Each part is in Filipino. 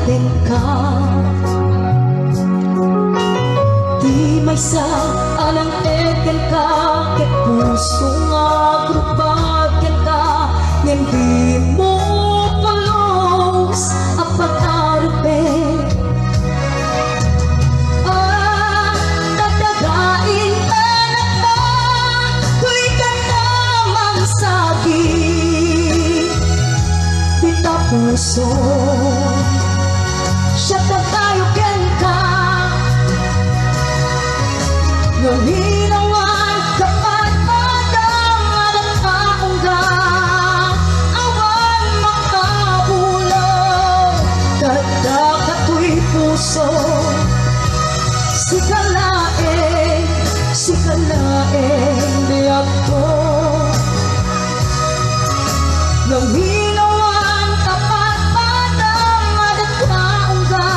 dating ka. Di may sa alang eken ka, ket puso nga grupagyan ka, hindi mo palos ang pag-arupin. Dadagain ka naman, tuy ka namang saging. Di ta puso siya tayo ken ka, nalinawan kapat padang ang kaungga, awan makabulaw, kadakato'y puso. Sikalaeng biyag ko, nalinawan kapat padang ang kaungga,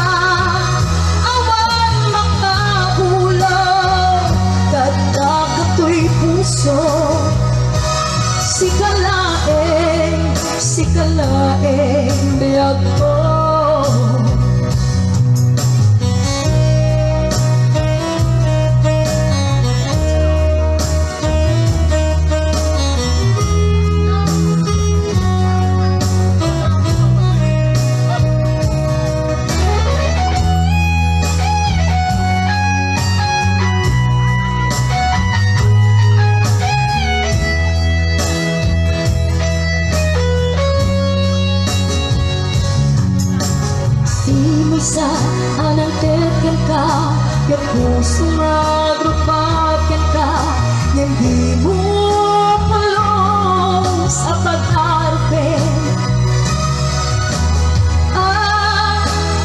awan makabulaw, kadakato'y puso. Sikalaeng biyag ko. Sa anang teken ka, yung puso nga grupagyan ka, hindi mo palos ang pag-arupin.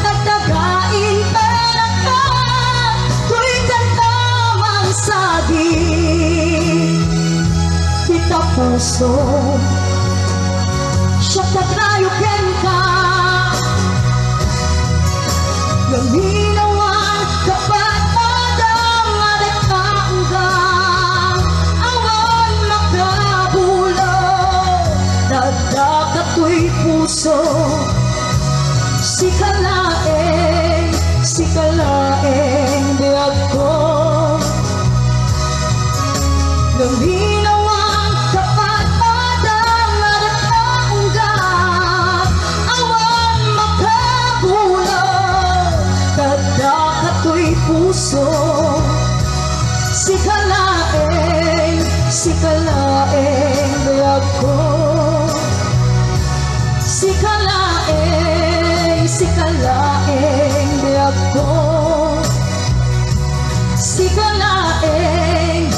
Nagdagain pera ka, tuy ka namang saging. Kita puso siya tayo ken ka, nalinawan kapat padang ang kaungga, awan makabulaw, dadakato'y puso. Sikalaeng biyag ko, nalinawan kapat padang ang kaungga, awan makabulaw, kadakato'y puso. Sikalaeng biyag ko, sikalaeng biyag ko, sikalaeng